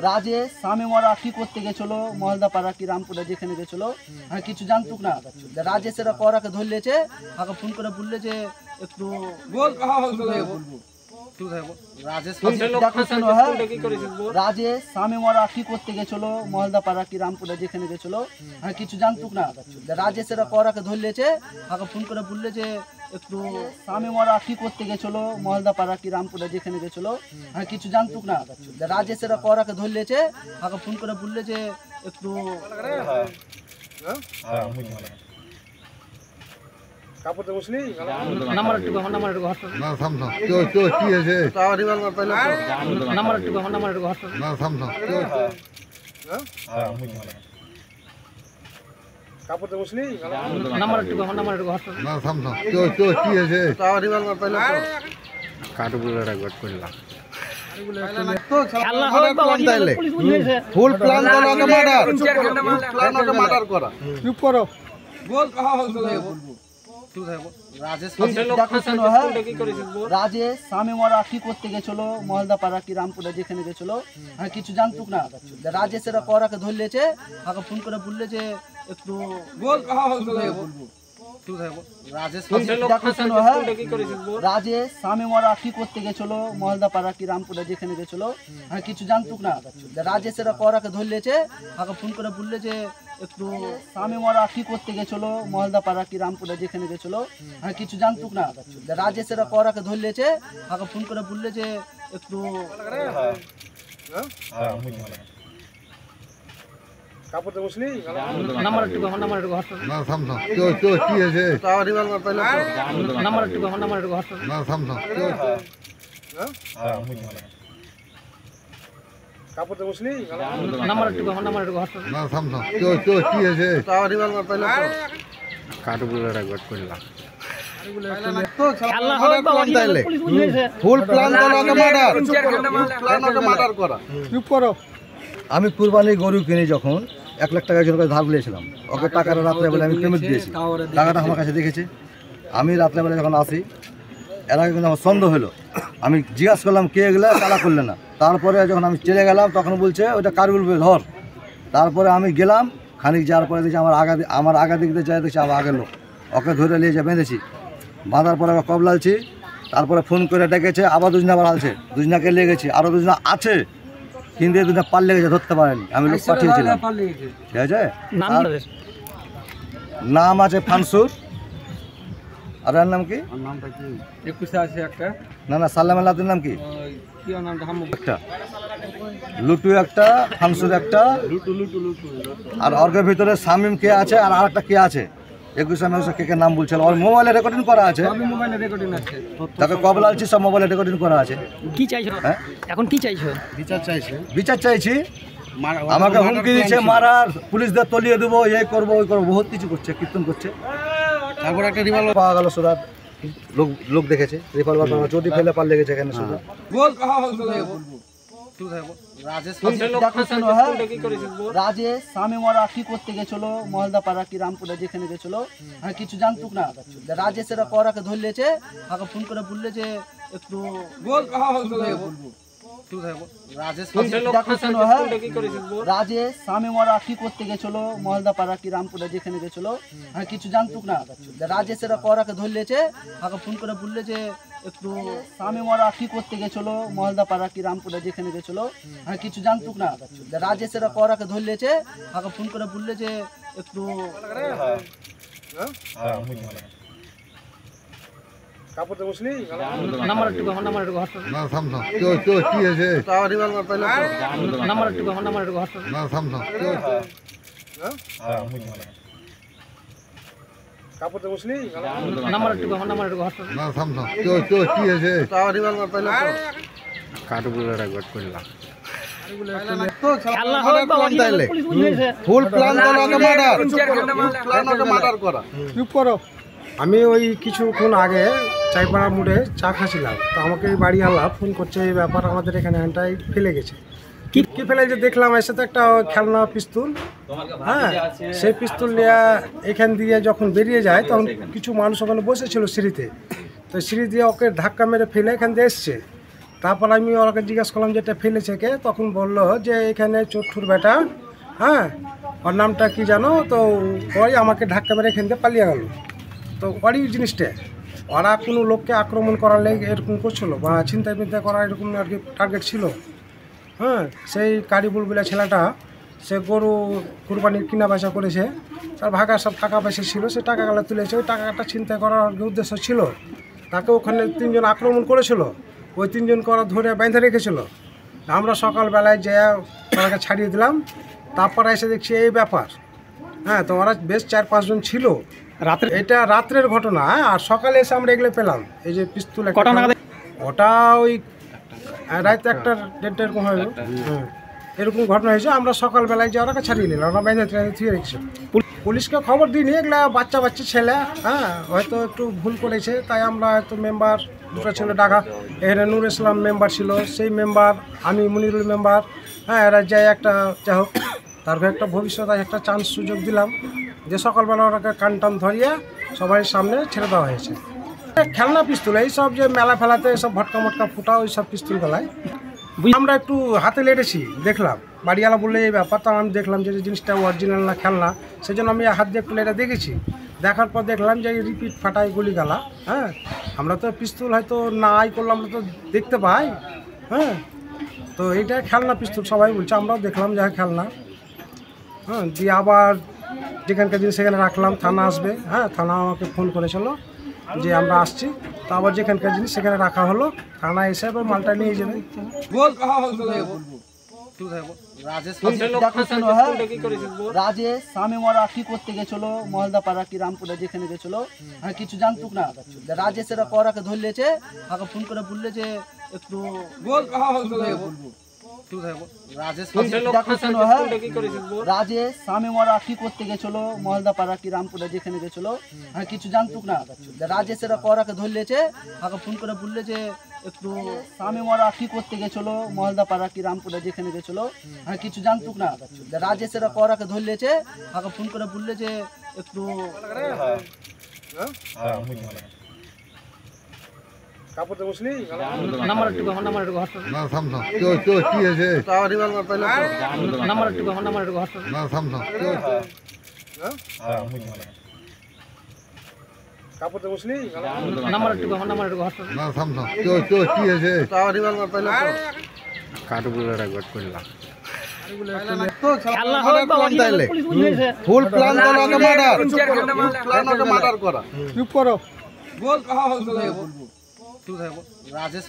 রাজেশ স্বামী মরা কি করতে গেছিল মহলদাপাড়া কি রামপুরে যেখানে গেছিল কিছু জানতুক না। রাজেশেরা করাকে ধরলেছে, আমাকে ফোন করে বললে যে একটু রাজেশ স্বামী মরা কি করতে গেছিল মহলদাপাড়া কি রামপুরে যেখানে গেছিল কিছু জানতুক না। রাজেশেরা করাকে ধরলেছে, আমাকে ফোন করে বললে যে একটু স্বামী মরা কি করতে গেছিল মহলদাপাড়া কি রামপুরে যেখানে গেছিল কিছু জানতুক না। রাজেশেরা করাকে ধরলেছে, আমাকে ফোন করে বললে যে একটু কাপড় মুসলি নাম্বার একটু আমার নাম্বার একটু হটস্পট না থামছো তো কি আছে তাও রিভলভার পাইলে নাম্বার একটু আমার নাম্বার একটু হটস্পট না থামছো কাপড় মুসলি নাম্বার একটু আমার নাম্বার একটু হটস্পট না থামছো তো কি আছে তাও রিভলভার পাইলে কাঠগুলোর একবার করলাম খেলা হয় বাবা পুলিশ বুঝেছে ফুল প্ল্যান তো মার্ডার করা চুপ করো রাজেশ স্বামী মরা কি করতে গেছিল মহলদাপাড়া কি রামপুরে যেখানে গেছিল কিছু জানতুক না। রাজেশেরা করাকে ধরলেছে, আমাকে ফোন করে বললে যে একটু রাজেশ স্বামী মরা কি করতে গেছিল মহলদাপাড়া কি রামপুরে যেখানে গেছিল কিছু জানতুক না। রাজেশেরা করাকে ধরলেছে, আমাকে ফোন করে বললে যে একটু স্বামী মরা কি করতে গেছিল মহলদাপাড়া কি রামপুরে যেখানে গেছিল কিছু জানতুক না। রাজেশেরা করাকে ধরলেছে, আমাকে ফোন করে বললে যে একটু কাপড় মুসলি নাম্বার একটু আমার নাম্বার একটু হটস্পট না থামছো তো কি আছে তাও রিভলভার পাইলে নাম্বার একটু আমার নাম্বার একটু হটস্পট না থামছো কাপড় মুসলি নাম্বার একটু আমার নাম্বার একটু হটস্পট না থামছো তো কি আছে তাও রিভলভার পাইলে কাঠগুলোর একবার করলাম খেলা হয় বাবা পুলিশ বুঝেছে ফুল প্ল্যান তো মার্ডার করা চুপ করো। আমি কুরবানির গরু কিনে যখন 1 লাখ টাকা জনকে ধার দিয়েছিলাম, ওকে টাকাটা রাত্রেবেলা আমি পেমেন্ট দিয়েছি, টাকাটা আমার কাছে দেখেছে। আমি রাত্রেবেলা যখন আসি, এর আগে কিন্তু আমার সন্দেহ হলো, আমি জিজ্ঞাসা করলাম কে এগুলো, তারা করলে না। তারপরে যখন আমি চলে গেলাম তখন বলছে ওইটা কার বলবে ধর। তারপরে আমি গেলাম, খানিক যাওয়ার পরে দেখছি আমার আগা দিক দিয়ে যায়, দেখছি আমার আগের লোক, ওকে ধরে নিয়ে যা বেঁধেছি। বাঁধার পরে আবার কবলালছি, তারপরে ফোন করে ডেকেছে, আবার দুজনা আবার আনছে, দুজনাকে নিয়ে গেছি, আরও দুজনা আছে কিন্তু এই দুজনা পাল্লে গেছে, ধরতে পারেনি, আমি লোক পাঠিয়েছিলাম। ঠিক আছে, নাম আছে ফানসুর, আর এর নাম কি না সাল্লাম আল্লাহর নাম কি একটা লুটু একটা ফানসুর একটা, আর অর্গের ভিতরে শামিম কে আছে আর আরেকটা কে আছে 21 কে নাম বলছিল, ওর মোবাইলে রেকর্ডিং করা আছে, তাকে কবলালছি, সব মোবাইলে রেকর্ডিং করা আছে। কি চাইছো এখন, কি চাইছো? বিচার চাইছি। আমাকে হুমকি দিচ্ছে মারার, পুলিশদের তলিয়ে দেবো, এই করবো ওই করবো, বহুত কিছু করছে, কীর্তন করছে। তারপরে একটা রিভলভার পাওয়া গেল, সুরাত লোক দেখেছে রিভলভার পাওয়া, চটি ফেলে পার লেগেছে এখানে সুরাত। রাজেশ স্বামী মরা কি করতে গেছিল মহলদাপাড়া কি রামপুরে যেখানে গেছিল কিছু জানতুক না। রাজেশেরা করাকে ধরলেছে, আমাকে ফোন করে বললে যে একটু রাজেশ স্বামী মরা কি করতে গেছিল মহলদাপাড়া কি রামপুরে যেখানে গেছিল কিছু জানতুক না। রাজেশেরা করাকে ধরলেছে, আমাকে ফোন করে বললে যে একটু স্বামী মরা কি করতে গেছিল মহলদাপাড়া কি রামপুরে যেখানে গেছিল কিছু জানতুক না। রাজেশেরা করাকে ধরলেছে, আমাকে ফোন করে বললে যে একটু কাপড় মুসলি নাম্বার একটু আমার নাম্বার একটু হটস্পট না থামছো তো কি আছে তাও রিভলভার পাইলে নাম্বার একটু আমার নাম্বার একটু হটস্পট না থামছো কাপড় মুসলি নাম্বার একটু আমার নাম্বার একটু হটস্পট না থামছো তো কি আছে তাও রিভলভার পাইলে কাঠগুলোর একবার করলাম খেলা হয় বাবা পুলিশ বুঝেছে ফুল প্ল্যান তো মার্ডার করা চুপ করো। আমি ওই কিছুক্ষণ আগে চাইপাড়া মোড়ে চা খাচ্ছিলাম, তো আমাকে এই বাড়িওয়ালা ফোন করছে, এই ব্যাপার আমাদের এখানে হ্যান্ডটাই ফেলে গেছে। কি ফেলে যে দেখলাম এসে তো একটা খেলনা পিস্তল, হ্যাঁ, সেই পিস্তল নিয়ে এখান দিয়ে যখন বেরিয়ে যায় তখন কিছু মানুষ ওখানে বসেছিল সিঁড়িতে, তো সিঁড়ি দিয়ে ওকে ধাক্কা মেরে ফেলে এখান দিয়ে এসছে। তারপর আমি ওকে জিজ্ঞেস করলাম যে এটা ফেলেছে কে, তখন বললো যে এখানে চোট্টুর বেটা, হ্যাঁ ওর নামটা কি জানো, তো ওই আমাকে ধাক্কা মেরে এখান দিয়ে পালিয়ে গেল। তো ওরই জিনিসটা ওরা কোনো লোককে আক্রমণ করার লেগে এরকম করছিল বা ছিনতাই পিনতাই করার এরকম আর কি টার্গেট ছিল। হ্যাঁ, সেই কারিবুল বলে ছেলেটা সে গরু কুরবানির কিনা বেচা করেছে, তার ভাগা সব টাকা পয়সা ছিল, সে টাকাগুলো তুলেছে, ওই টাকাটা ছিনতাই করার আর কি উদ্দেশ্য ছিল। তাকে ওখানে 3 জন আক্রমণ করেছিল, ওই 3 জন করা ধরে বেঁধে রেখেছিল। আমরা সকালবেলায় যে ওনাকে ছাড়িয়ে দিলাম, তারপরে এসে দেখছি এই ব্যাপার। হ্যাঁ, তো ওরা বেশ 4-5 জন ছিল। রাত্রে এটা রাত্রের ঘটনা, আর সকালে এসে আমরা এগুলো পেলাম, এই যে পিস্তল একটা। কটা নাগাদ? ওটা ওই রাত 1-1:30 এরকম হবে। হ্যাঁ, এরকম ঘটনা হয়েছে। আমরা সকালবেলায় যে ওরাকে ছাড়িয়ে নিলাম, ওরা বেঁধে থুয়ে রেখেছে। পুলিশকে খবর দিইনি, এগুলা বাচ্চা ছেলে, হ্যাঁ হয়তো একটু ভুল করেছে, তাই আমরা হয়তো মেম্বার 2টা ছেলে ডাকা, এখানে নূর ইসলাম মেম্বার ছিল, সেই মেম্বার, আমি মনিরুল মেম্বার, হ্যাঁ এরা যাই একটা যাই হোক তারপরে একটা ভবিষ্যতে একটা চান্স সুযোগ দিলাম যে সকালবেলা ওরাকে কান টান ধরিয়ে সবাই সামনে ছেড়ে দেওয়া হয়েছে। খেলনা পিস্তল এইসব যে মেলা ফেলাতে সব ভটকা মটকা ফুটা ওই সব পিস্তল গলায় আমরা একটু হাতে লেটেছি, দেখলাম বাড়িওয়ালা বললে এই ব্যাপারটা, আমি দেখলাম যে জিনিসটা অরিজিনাল না খেলনা, সেই জন্য আমি হাত দিয়ে একটু লেটে দেখেছি। দেখার পর দেখলাম যে রিপিট ফাটাই গুলি গালা। হ্যাঁ, আমরা তো পিস্তল হয়তো না আই করলাম, আমরা তো দেখতে পাই। হ্যাঁ, তো এইটা খেলনা পিস্তল সবাই বলছে, আমরাও দেখলাম যে খেলনা। হ্যাঁ, দিয়ে আবার যেখানকার জিনিস সেখানে রাখলাম, থানা আসবে। হ্যাঁ, থানা আমাকে ফোন করেছিল যে আমরা আসছি, তো আবার যেখানকার জিনিস সেখানে রাখা হলো, থানা এসে আবার মালটা নিয়ে যাবে। রাজেশ স্বামী মরা কি করতে গেছিল মহলদাপাড়া কি রামপুরে যেখানে গেছিল, হ্যাঁ কিছু জানতুক না। রাজেশের ওরাকে ধরলেছে, আমাকে ফোন করে বললে যে একটু রাজেশ স্বামী মরা কি করতে গেছিল মহলদাপাড়া কি রামপুরে যেখানে গেছিল, হ্যাঁ কিছু জানতুক না। রাজেশের ওরাকে ধরলেছে, আমাকে ফোন করে বললে যে একটু স্বামী মরা কি করতে গেছিল মহলদাপাড়া কি রামপুরে যেখানে গেছিল, হ্যাঁ কিছু জানতুক না। রাজেশের ওরাকে ধরলেছে, আমাকে ফোন করে বললে যে একটু কাপড় তো মুসলি নাম্বার একটু আমার নাম্বার একটু হোয়াটসঅ্যাপ না থাম থাম কি হয়েছে নাম্বার একটু আমার নাম্বার একটু হোয়াটসঅ্যাপ না থাম থাম কাপড় তো মুসলি নাম্বার একটু আমার নাম্বার একটু হোয়াটসঅ্যাপ না থাম থাম কি হয়েছে কাঠগুলোরা গট করলাম। খেলনা হবে বা তাইলে পুলিশ বুঝে গেছে। ফুল প্ল্যান তো ওকে মার্ডার, প্ল্যান ওকে মার্ডার করা। চুপ করো। রাজেশ